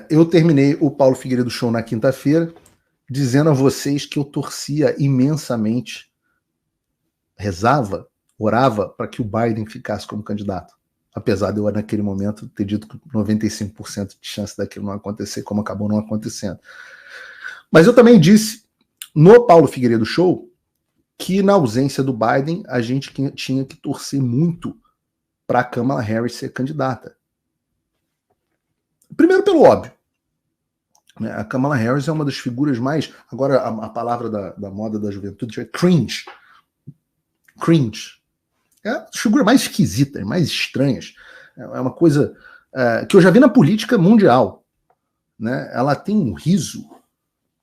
eu terminei o Paulo Figueiredo Show na quinta-feira, dizendo a vocês que eu torcia imensamente, rezava, orava para que o Biden ficasse como candidato. Apesar de eu, naquele momento, ter dito que 95% de chance daquilo não acontecer, como acabou não acontecendo. Mas eu também disse, no Paulo Figueiredo Show, que na ausência do Biden, a gente tinha que torcer muito para a Kamala Harris ser candidata. Primeiro pelo óbvio. A Kamala Harris é uma das figuras mais... Agora, a palavra da moda da juventude é cringe. Cringe. É a figura mais esquisita, mais estranhas. É uma coisa que eu já vi na política mundial. Né? Ela tem um riso,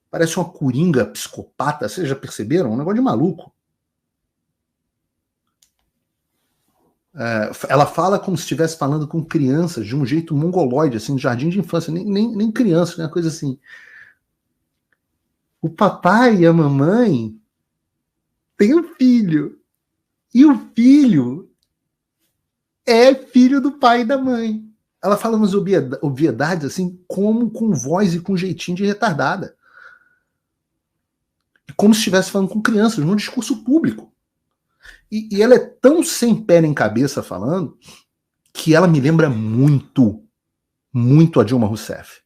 parece uma coringa psicopata, vocês já perceberam? Um negócio de maluco. Ela fala como se estivesse falando com crianças, de um jeito mongoloide, assim, de jardim de infância, nem criança, né? Uma coisa assim. O papai e a mamãe têm um filho. E o filho é filho do pai e da mãe. Ela fala umas obviedades, assim, como com voz e com jeitinho de retardada. Como se estivesse falando com crianças, num discurso público. E ela é tão sem pé nem cabeça falando, que ela me lembra muito a Dilma Rousseff.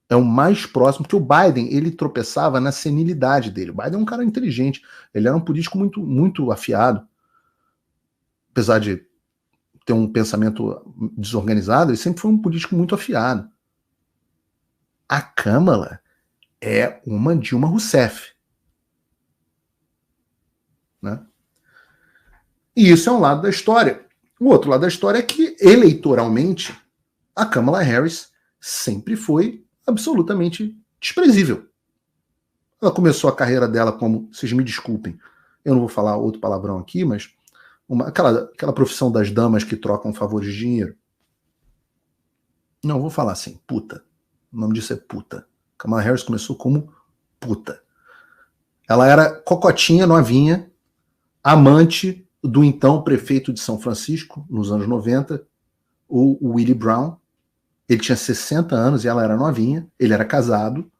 É o mais próximo, porque o Biden, ele tropeçava na senilidade dele. O Biden é um cara inteligente, ele era um político muito afiado. Apesar de ter um pensamento desorganizado, ele sempre foi um político muito afiado. A Kamala é uma Dilma Rousseff. Né? E isso é um lado da história. O outro lado da história é que, eleitoralmente, a Kamala Harris sempre foi absolutamente desprezível. Ela começou a carreira dela como, vocês me desculpem, eu não vou falar outro palavrão aqui, mas aquela profissão das damas que trocam favores de dinheiro. Não, vou falar assim, puta. O nome disso é puta. Kamala Harris começou como puta. Ela era cocotinha, novinha, amante do então prefeito de São Francisco, nos anos 90, o Willie Brown. Ele tinha 60 anos e ela era novinha, ele era casado,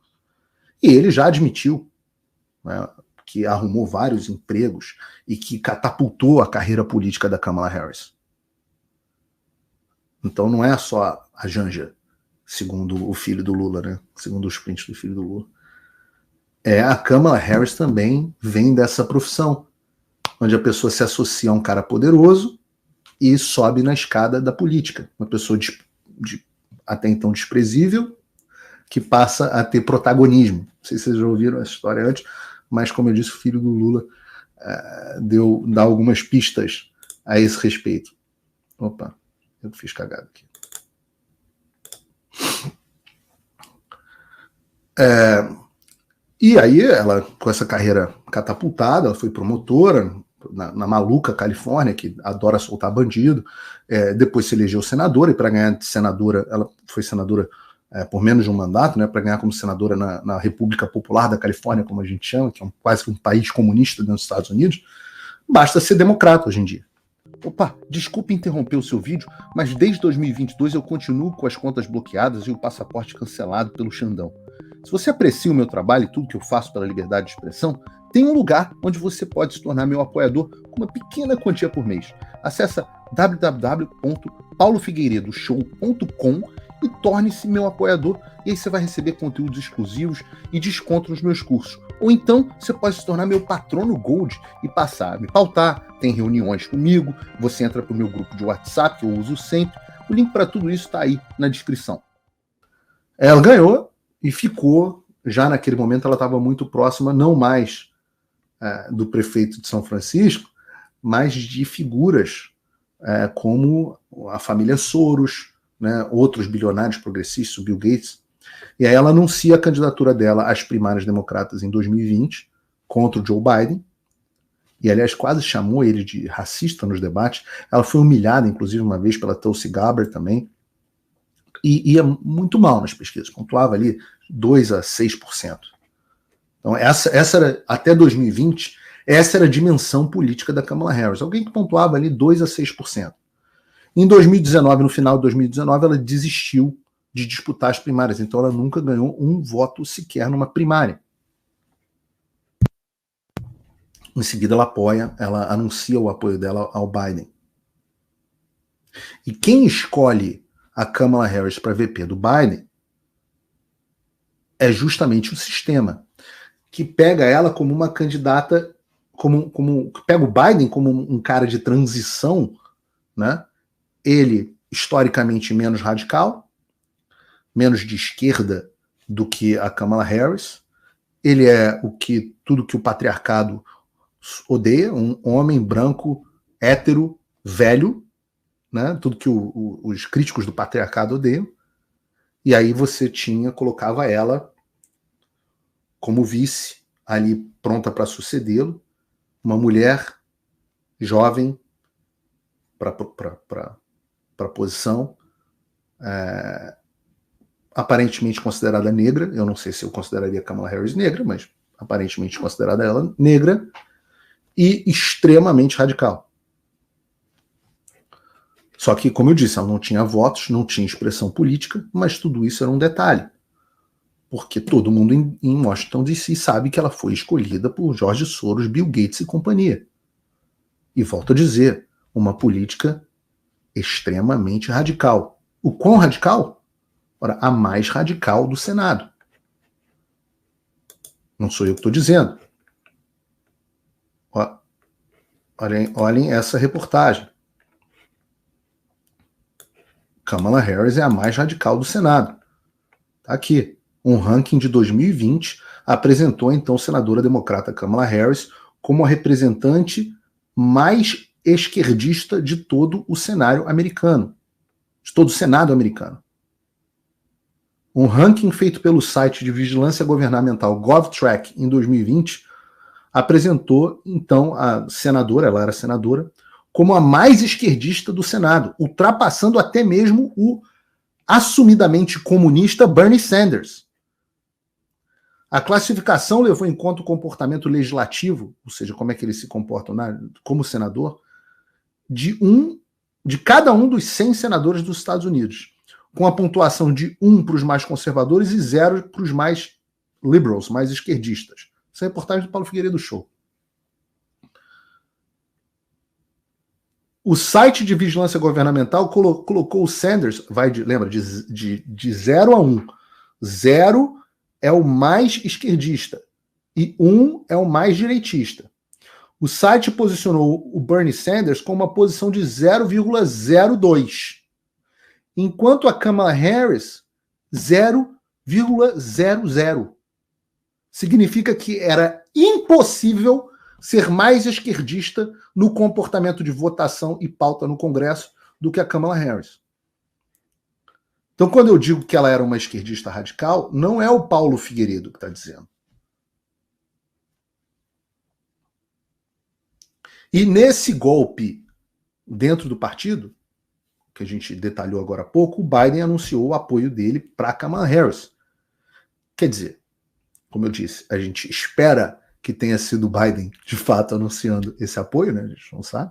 e ele já admitiu, né, que arrumou vários empregos e que catapultou a carreira política da Kamala Harris. Então não é só a Janja, segundo o filho do Lula, né? Segundo os prints do filho do Lula. A Kamala Harris também vem dessa profissão, onde a pessoa se associa a um cara poderoso e sobe na escada da política. Uma pessoa até então desprezível, que passa a ter protagonismo. Não sei se vocês já ouviram essa história antes, mas, como eu disse, o filho do Lula dá algumas pistas a esse respeito. Opa, eu fiz cagada aqui. E aí, ela, com essa carreira catapultada, ela foi promotora na maluca Califórnia, que adora soltar bandido, depois se elegeu senadora, e para ganhar de senadora, ela foi senadora por menos de um mandato, né, para ganhar como senadora na República Popular da Califórnia, como a gente chama, que é quase que um país comunista dentro dos Estados Unidos, basta ser democrata hoje em dia. Opa, desculpe interromper o seu vídeo, mas desde 2022 eu continuo com as contas bloqueadas e o passaporte cancelado pelo Xandão. Se você aprecia o meu trabalho e tudo que eu faço pela liberdade de expressão, tem um lugar onde você pode se tornar meu apoiador com uma pequena quantia por mês. Acesse www.paulofigueiredoshow.com e torne-se meu apoiador, e aí você vai receber conteúdos exclusivos e desconto nos meus cursos. Ou então você pode se tornar meu patrono Gold e passar a me pautar, tem reuniões comigo, você entra para o meu grupo de WhatsApp, que eu uso sempre. O link para tudo isso está aí na descrição. Ela ganhou e ficou, já naquele momento ela estava muito próxima, não mais do prefeito de São Francisco, mas de figuras como a família Soros, né, outros bilionários progressistas, o Bill Gates. E aí ela anuncia a candidatura dela às primárias democratas em 2020 contra o Joe Biden, e aliás quase chamou ele de racista nos debates. Ela foi humilhada, inclusive, uma vez pela Tulsi Gabbard também, e ia muito mal nas pesquisas, pontuava ali 2 a 6%. Então essa era, até 2020, essa era a dimensão política da Kamala Harris, alguém que pontuava ali 2 a 6%. Em 2019, no final de 2019, ela desistiu de disputar as primárias. Então ela nunca ganhou um voto sequer numa primária. Em seguida ela anuncia o apoio dela ao Biden. E quem escolhe a Kamala Harris para VP do Biden é justamente o sistema, que pega ela como uma candidata, pega o Biden como um cara de transição, né? Ele historicamente menos radical, menos de esquerda do que a Kamala Harris. Ele é tudo que o patriarcado odeia, um homem branco, hétero, velho, né? Tudo que os críticos do patriarcado odeiam. E aí você colocava ela como vice, ali pronta para sucedê-lo, uma mulher jovem para a posição, aparentemente considerada negra. Eu não sei se eu consideraria Kamala Harris negra, mas aparentemente considerada ela negra e extremamente radical. Só que, como eu disse, ela não tinha votos, não tinha expressão política, mas tudo isso era um detalhe. Porque todo mundo em Washington DC sabe que ela foi escolhida por George Soros, Bill Gates e companhia. E volto a dizer, uma política extremamente radical. O quão radical? Ora, a mais radical do Senado. Não sou eu que estou dizendo. Olhem essa reportagem. Kamala Harris é a mais radical do Senado. Tá aqui. Um ranking de 2020 apresentou então a senadora democrata Kamala Harris como a representante mais esquerdista de todo o cenário americano, de todo o Senado americano. Um ranking feito pelo site de vigilância governamental GovTrack em 2020 apresentou então a senadora, ela era senadora, como a mais esquerdista do Senado, ultrapassando até mesmo o assumidamente comunista Bernie Sanders. A classificação levou em conta o comportamento legislativo, ou seja, como é que eles se comportam como senador, de cada um dos 100 senadores dos Estados Unidos, com a pontuação de 1 para os mais conservadores e 0 para os mais liberals, mais esquerdistas. Essa é a reportagem do Paulo Figueiredo Show. O site de vigilância governamental colocou o Sanders, lembra, de 0 a 1. 0 é o mais esquerdista e 1 é o mais direitista. O site posicionou o Bernie Sanders com uma posição de 0,02, enquanto a Kamala Harris 0,00. Significa que era impossível ser mais esquerdista no comportamento de votação e pauta no Congresso do que a Kamala Harris. Então, quando eu digo que ela era uma esquerdista radical, não é o Paulo Figueiredo que está dizendo. E nesse golpe dentro do partido, que a gente detalhou agora há pouco, o Biden anunciou o apoio dele para Kamala Harris. Quer dizer, como eu disse, a gente espera que tenha sido o Biden, de fato, anunciando esse apoio, né? A gente não sabe.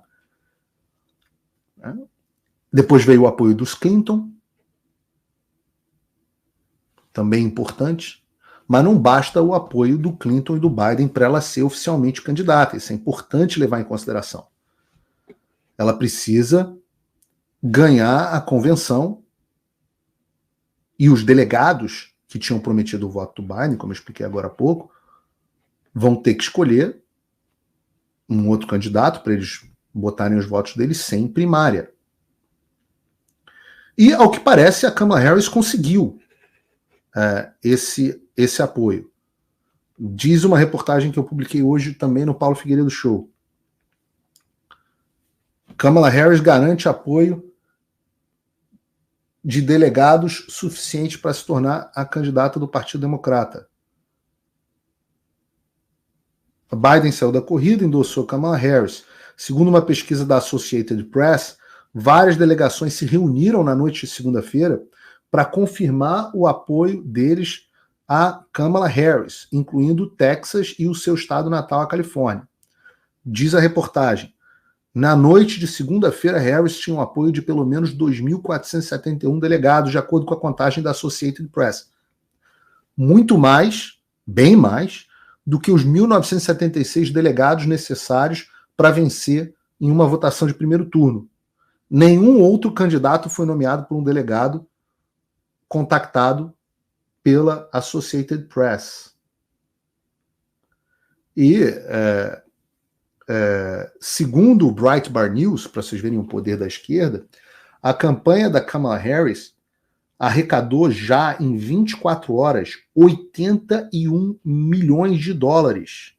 Depois veio o apoio dos Clinton, também importante, mas não basta o apoio do Clinton e do Biden para ela ser oficialmente candidata. Isso é importante levar em consideração. Ela precisa ganhar a convenção e os delegados que tinham prometido o voto do Biden, como eu expliquei agora há pouco, vão ter que escolher um outro candidato para eles botarem os votos deles sem primária. E, ao que parece, a Kamala Harris conseguiu esse apoio. Diz uma reportagem que eu publiquei hoje também no Paulo Figueiredo Show. Kamala Harris garante apoio de delegados suficiente para se tornar a candidata do Partido Democrata. Biden saiu da corrida e endossou Kamala Harris. Segundo uma pesquisa da Associated Press, várias delegações se reuniram na noite de segunda-feira para confirmar o apoio deles a Kamala Harris, incluindo Texas e o seu estado natal, a Califórnia. Diz a reportagem, Na noite de segunda-feira, Harris tinha o apoio de pelo menos 2.471 delegados, de acordo com a contagem da Associated Press. Muito mais, bem mais, do que os 1.976 delegados necessários para vencer em uma votação de primeiro turno. Nenhum outro candidato foi nomeado por um delegado contactado pela Associated Press. E, segundo o Breitbart News, para vocês verem o poder da esquerda, a campanha da Kamala Harris arrecadou já em 24 horas 81 milhões de dólares.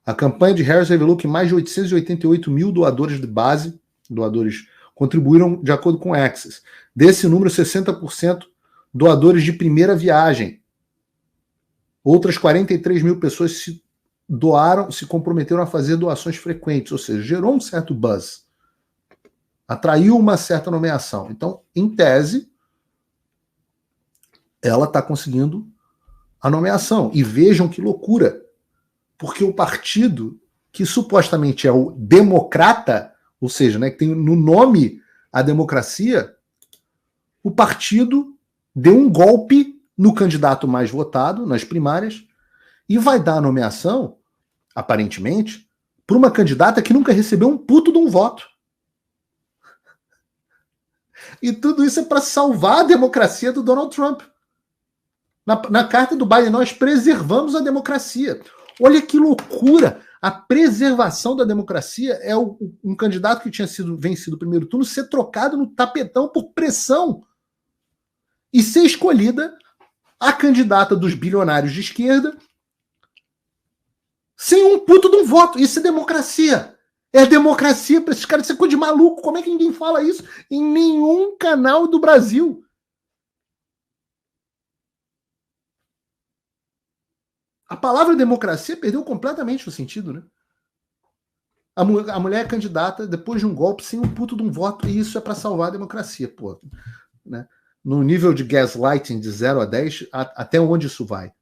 A campanha de Harris revelou que mais de 888 mil doadores de base, contribuíram de acordo com o Access. Desse número, 60% doadores de primeira viagem. Outras 43 mil pessoas se comprometeram a fazer doações frequentes, ou seja, gerou um certo buzz. Atraiu uma certa nomeação. Então, em tese, ela está conseguindo a nomeação. E vejam que loucura, porque o partido que supostamente é o democrata, ou seja, né, que tem no nome a democracia, o partido deu um golpe no candidato mais votado, nas primárias, e vai dar a nomeação, aparentemente, para uma candidata que nunca recebeu um puto de um voto. E tudo isso é para salvar a democracia do Donald Trump. Na carta do Biden, nós preservamos a democracia. Olha que loucura! A preservação da democracia é um candidato que tinha sido vencido no primeiro turno ser trocado no tapetão por pressão e ser escolhida a candidata dos bilionários de esquerda sem um puto de um voto. Isso é democracia. É democracia para esses caras. Isso é coisa de maluco. Como é que ninguém fala isso em nenhum canal do Brasil? A palavra democracia perdeu completamente o sentido, né? A mulher é candidata depois de um golpe sem um puto de um voto, e isso é para salvar a democracia, pô. Né? No nível de gaslighting de 0 a 10, até onde isso vai?